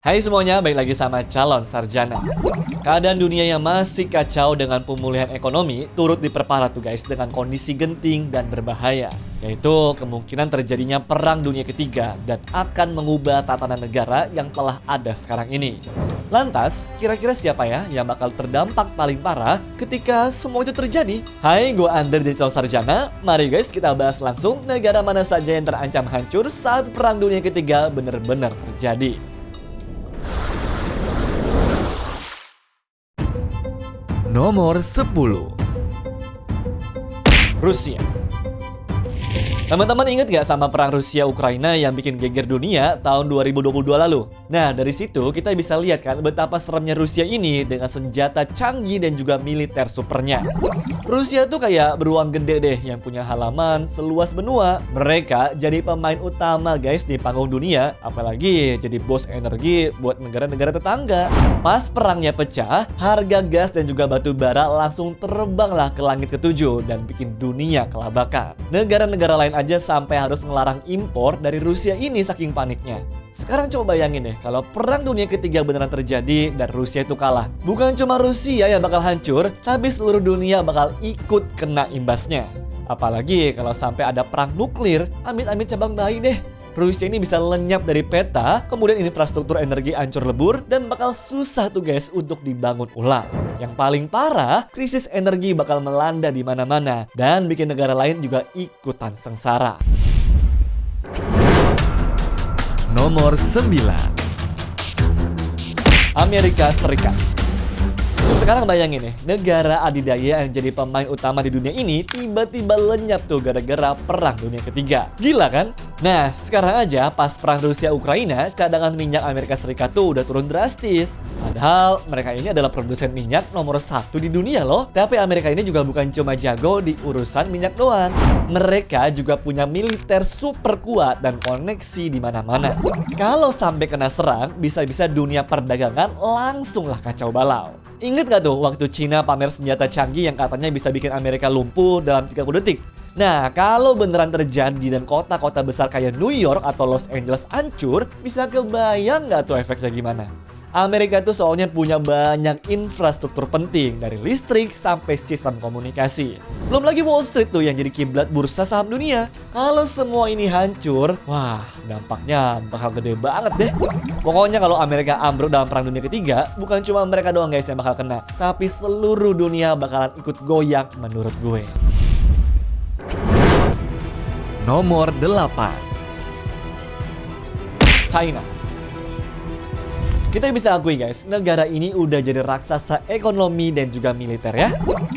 Hai semuanya, balik lagi sama Calon Sarjana. Keadaan dunia yang masih kacau dengan pemulihan ekonomi turut diperparah tuh guys dengan kondisi genting dan berbahaya, yaitu kemungkinan terjadinya Perang Dunia Ketiga dan akan mengubah tatanan negara yang telah ada sekarang ini. Lantas, kira-kira siapa ya yang bakal terdampak paling parah ketika semua itu terjadi? Hai, gue Ander dari Calon Sarjana. Mari guys kita bahas langsung negara mana saja yang terancam hancur saat Perang Dunia Ketiga benar-benar terjadi. Nomor 10. Rusia. Teman-teman inget gak sama perang Rusia-Ukraina yang bikin geger dunia tahun 2022 lalu? Nah, dari situ kita bisa lihat kan betapa seremnya Rusia ini dengan senjata canggih dan juga militer supernya. Rusia tuh kayak beruang gede deh yang punya halaman seluas benua. Mereka jadi pemain utama guys di panggung dunia, apalagi jadi bos energi buat negara-negara tetangga. Pas perangnya pecah, harga gas dan juga batu bara langsung terbanglah ke langit ketujuh dan bikin dunia kelabakan. Negara-negara lain aja sampai harus ngelarang impor dari Rusia ini saking paniknya. Sekarang coba bayangin deh kalau Perang Dunia Ketiga beneran terjadi dan Rusia itu kalah. Bukan cuma Rusia yang bakal hancur, tapi seluruh dunia bakal ikut kena imbasnya. Apalagi kalau sampai ada perang nuklir, amit-amit cabang bayi deh. Rusia ini bisa lenyap dari peta, kemudian infrastruktur energi hancur lebur, dan bakal susah tuh guys untuk dibangun ulang. Yang paling parah, krisis energi bakal melanda di mana-mana dan bikin negara lain juga ikutan sengsara. Nomor 9. Amerika Serikat. Sekarang bayangin nih, negara adidaya yang jadi pemain utama di dunia ini tiba-tiba lenyap tuh gara-gara Perang Dunia Ketiga. Gila kan? Nah, sekarang aja pas perang Rusia-Ukraina, cadangan minyak Amerika Serikat tuh udah turun drastis. Padahal mereka ini adalah produsen minyak nomor 1 di dunia loh. Tapi Amerika ini juga bukan cuma jago di urusan minyak doang. Mereka juga punya militer super kuat dan koneksi di mana-mana. Kalau sampai kena serang, bisa-bisa dunia perdagangan langsunglah kacau balau. Ingat gak tuh waktu Cina pamer senjata canggih yang katanya bisa bikin Amerika lumpuh dalam 30 detik? Nah, kalau beneran terjadi dan kota-kota besar kayak New York atau Los Angeles hancur, bisa kebayang gak tuh efeknya gimana? Amerika tuh soalnya punya banyak infrastruktur penting dari listrik sampai sistem komunikasi. Belum lagi Wall Street tuh yang jadi kiblat bursa saham dunia. Kalau semua ini hancur, wah dampaknya bakal gede banget deh. Pokoknya kalau Amerika ambruk dalam Perang Dunia Ketiga, bukan cuma mereka doang guys yang bakal kena, tapi seluruh dunia bakalan ikut goyang menurut gue. Nomor 8. China. Kita bisa akui guys, negara ini udah jadi raksasa ekonomi dan juga militer ya.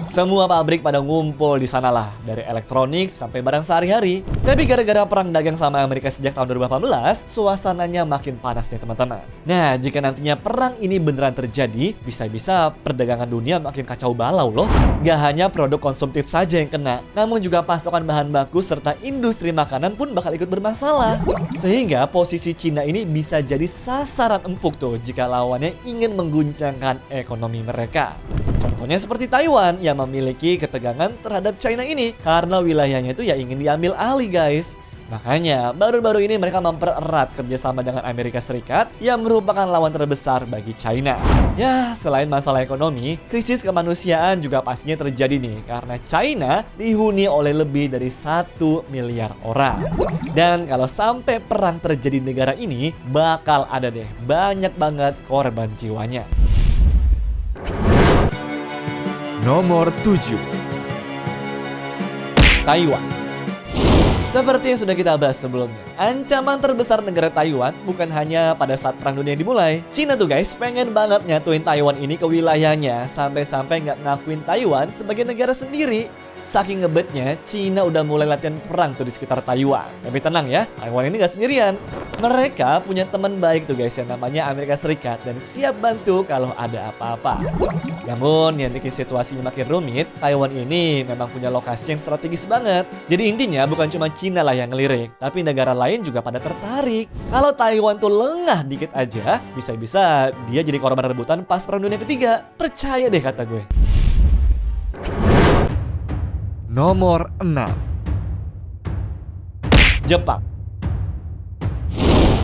Semua pabrik pada ngumpul di sanalah, dari elektronik sampai barang sehari-hari. Tapi gara-gara perang dagang sama Amerika sejak tahun 2018, suasananya makin panas nih teman-teman. Nah, jika nantinya perang ini beneran terjadi, bisa-bisa perdagangan dunia makin kacau balau loh. Gak hanya produk konsumtif saja yang kena, namun juga pasokan bahan baku serta industri makanan pun bakal ikut bermasalah. Sehingga posisi Cina ini bisa jadi sasaran empuk tuh jika lawannya ingin mengguncangkan ekonomi mereka. Contohnya seperti Taiwan yang memiliki ketegangan terhadap China ini karena wilayahnya itu ya ingin diambil alih guys. Makanya baru-baru ini mereka mempererat kerjasama dengan Amerika Serikat yang merupakan lawan terbesar bagi China. Ya, selain masalah ekonomi, krisis kemanusiaan juga pastinya terjadi nih karena China dihuni oleh lebih dari 1 miliar orang. Dan kalau sampai perang terjadi di negara ini, bakal ada deh banyak banget korban jiwanya. Nomor 7. Taiwan. Seperti yang sudah kita bahas sebelumnya, ancaman terbesar negara Taiwan bukan hanya pada saat Perang Dunia dimulai. Cina tuh guys pengen banget nyatuin Taiwan ini ke wilayahnya, sampai-sampai nggak ngakuin Taiwan sebagai negara sendiri. Saking ngebetnya, Cina udah mulai latihan perang tuh di sekitar Taiwan. Tapi tenang ya, Taiwan ini gak sendirian. Mereka punya teman baik tuh guys yang namanya Amerika Serikat dan siap bantu kalau ada apa-apa. Namun yang bikin situasinya makin rumit, Taiwan ini memang punya lokasi yang strategis banget. Jadi intinya bukan cuma Cina lah yang ngelirik, tapi negara lain juga pada tertarik. Kalau Taiwan tuh lengah dikit aja, bisa-bisa dia jadi korban rebutan pas Perang Dunia Ketiga. Percaya deh kata gue. Nomor 6. Jepang.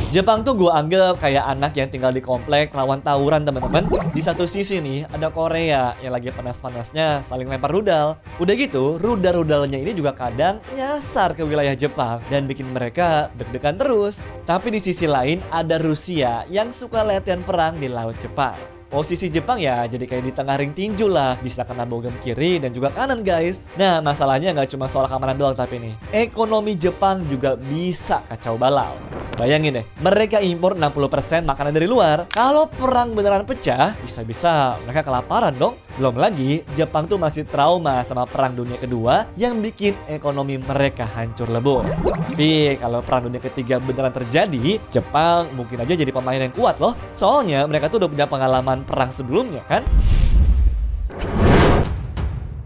Jepang tuh gue anggap kayak anak yang tinggal di komplek rawan tawuran teman-teman. Di satu sisi nih ada Korea yang lagi panas-panasnya saling lempar rudal. Udah gitu rudal-rudalnya ini juga kadang nyasar ke wilayah Jepang dan bikin mereka deg-degan terus. Tapi di sisi lain ada Rusia yang suka latihan perang di laut Jepang. Posisi Jepang ya jadi kayak di tengah ring tinju lah. Bisa kena bogem kiri dan juga kanan guys. Nah masalahnya nggak cuma soal keamanan doang tapi nih. Ekonomi Jepang juga bisa kacau balau. Bayangin deh, mereka impor 60% makanan dari luar. Kalau perang beneran pecah, bisa-bisa mereka kelaparan dong. Belum lagi, Jepang tuh masih trauma sama Perang Dunia Kedua yang bikin ekonomi mereka hancur lebur. Tapi kalau Perang Dunia Ketiga beneran terjadi, Jepang mungkin aja jadi pemain yang kuat loh. Soalnya mereka tuh udah punya pengalaman perang sebelumnya kan.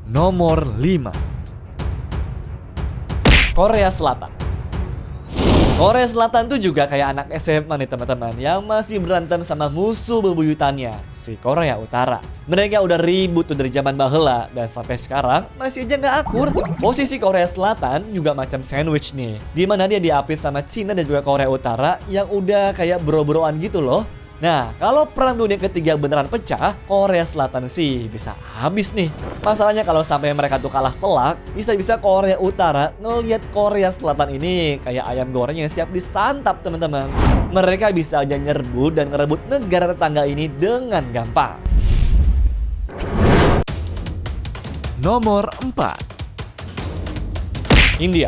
Nomor 5. Korea Selatan. Korea Selatan tuh juga kayak anak SMA nih teman-teman yang masih berantem sama musuh bebuyutannya, si Korea Utara. Mereka udah ribut tuh dari zaman baheula dan sampai sekarang masih aja nggak akur. Posisi Korea Selatan juga macam sandwich nih, dimana dia diapit sama Cina dan juga Korea Utara yang udah kayak bro-broan gitu loh. Nah, kalau Perang Dunia Ketiga beneran pecah, Korea Selatan sih bisa habis nih. Masalahnya kalau sampai mereka tuh kalah telak, bisa-bisa Korea Utara ngelihat Korea Selatan ini kayak ayam goreng yang siap disantap teman-teman. Mereka bisa aja nyerbu dan ngerebut negara tetangga ini dengan gampang. Nomor 4. India.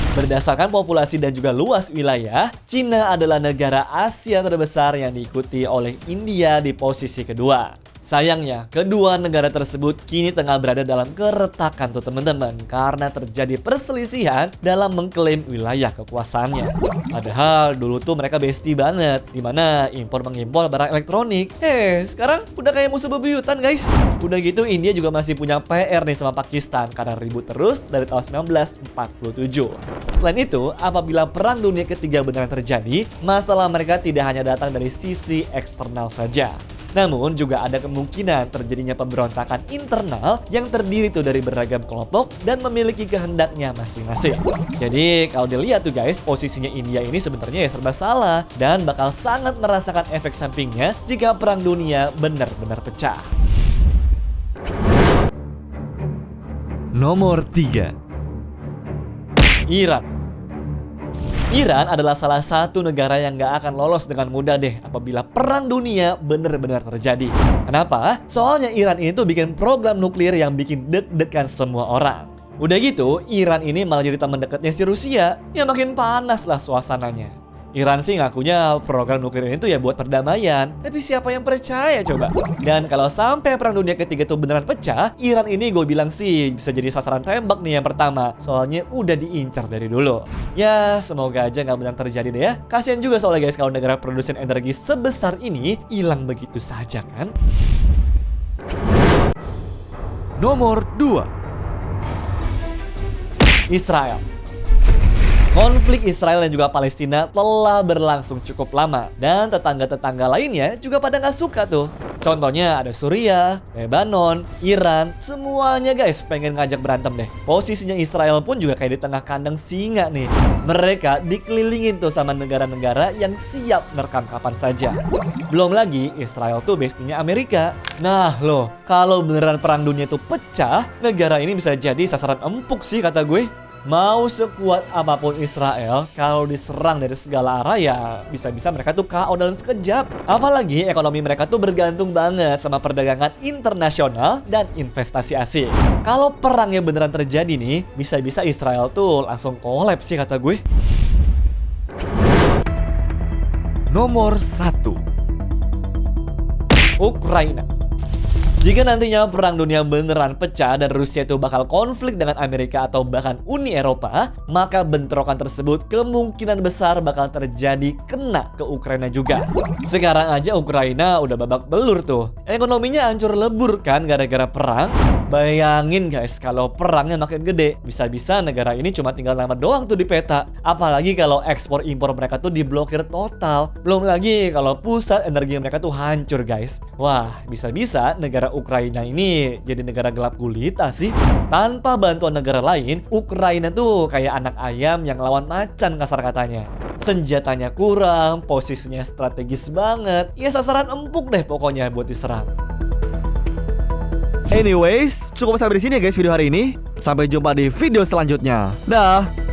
Berdasarkan populasi dan juga luas wilayah, Cina adalah negara Asia terbesar yang diikuti oleh India di posisi kedua. Sayangnya, kedua negara tersebut kini tengah berada dalam keretakan tuh teman-teman karena terjadi perselisihan dalam mengklaim wilayah kekuasaannya. Padahal dulu tuh mereka bestie banget, dimana impor mengimpor barang elektronik. Sekarang udah kayak musuh bebuyutan guys. Udah gitu India juga masih punya PR nih sama Pakistan karena ribut terus dari tahun 1947. Selain itu, apabila Perang Dunia Ketiga beneran terjadi, masalah mereka tidak hanya datang dari sisi eksternal saja. Namun juga ada kemungkinan terjadinya pemberontakan internal yang terdiri tuh dari beragam kelompok dan memiliki kehendaknya masing-masing. Jadi kalau dilihat tuh guys, posisinya India ini sebenarnya ya serba salah dan bakal sangat merasakan efek sampingnya jika Perang Dunia benar-benar pecah. Nomor 3. Iran. Iran adalah salah satu negara yang gak akan lolos dengan mudah deh apabila perang dunia benar-benar terjadi. Kenapa? Soalnya Iran ini tuh bikin program nuklir yang bikin deg-degan semua orang. Udah gitu, Iran ini malah jadi teman dekatnya si Rusia, ya makin panas lah suasananya. Iran sih ngakunya program nuklir ini tuh ya buat perdamaian, tapi siapa yang percaya coba? Dan kalau sampai Perang Dunia Ketiga tuh beneran pecah, Iran ini gue bilang sih bisa jadi sasaran tembak nih yang pertama, soalnya udah diincar dari dulu. Ya semoga aja nggak benar terjadi deh ya. Kasian juga soalnya guys kalau negara produsen energi sebesar ini hilang begitu saja kan. Nomor 2. Israel. Konflik Israel dan juga Palestina telah berlangsung cukup lama dan tetangga-tetangga lainnya juga pada nggak suka tuh. Contohnya ada Suriah, Lebanon, Iran, semuanya guys pengen ngajak berantem deh. Posisinya Israel pun juga kayak di tengah kandang singa nih. Mereka dikelilingin tuh sama negara-negara yang siap nerkam kapan saja. Belum lagi Israel tuh bestinya Amerika. Nah loh, kalau beneran perang dunia tuh pecah, negara ini bisa jadi sasaran empuk sih kata gue. Mau sekuat apapun Israel, kalau diserang dari segala arah ya bisa-bisa mereka tuh KO dalam sekejap. Apalagi ekonomi mereka tuh bergantung banget sama perdagangan internasional dan investasi asing. Kalau perangnya beneran terjadi nih, bisa-bisa Israel tuh langsung kolaps sih kata gue. Nomor 1. Ukraina. Jika nantinya perang dunia beneran pecah dan Rusia itu bakal konflik dengan Amerika atau bahkan Uni Eropa, maka bentrokan tersebut kemungkinan besar bakal terjadi kena ke Ukraina juga. Sekarang aja Ukraina udah babak belur tuh. Ekonominya hancur lebur kan gara-gara perang. Bayangin guys, kalau perangnya makin gede, bisa-bisa negara ini cuma tinggal nama doang tuh di peta. Apalagi kalau ekspor impor mereka tuh diblokir total. Belum lagi kalau pusat energi mereka tuh hancur guys. Wah, bisa-bisa negara Ukraina ini jadi negara gelap gulita sih. Tanpa bantuan negara lain, Ukraina tuh kayak anak ayam yang lawan macan kasar katanya. Senjatanya kurang, posisinya strategis banget. Ya sasaran empuk deh pokoknya buat diserang. Anyways, cukup sampai di sini ya guys video hari ini. Sampai jumpa di video selanjutnya. Dah.